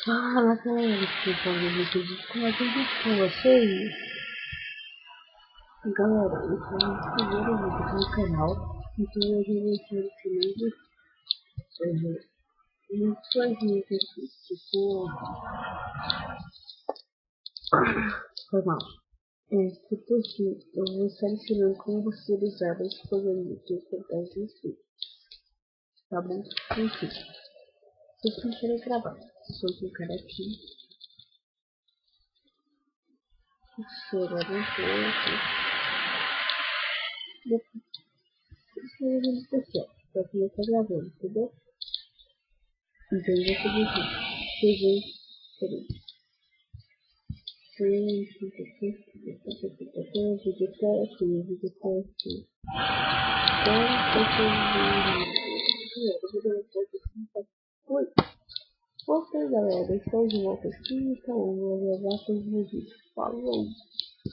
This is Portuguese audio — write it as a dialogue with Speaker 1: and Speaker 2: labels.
Speaker 1: Fala galera, desculpa o vídeo com vocês. Galera, esse é o primeiro vídeo do canal. Então hoje eu vou ser ensinando umas coisinhas aqui, tipo... Foi mal. Tipo assim, eu vou estar ensinando como você usar esse programa aqui para fazer isso. Tá bom? Enfim, vocês não querem gravar. Só clicar aqui. Chega no pouco. Depois você vai no PC. Pra começar gravando, entendeu? Então eu vou fazer assim. Peguei. Peraí. Vídeo teste. Ok, galera, estou de volta aqui, então eu vou levar para os vídeos. Falou!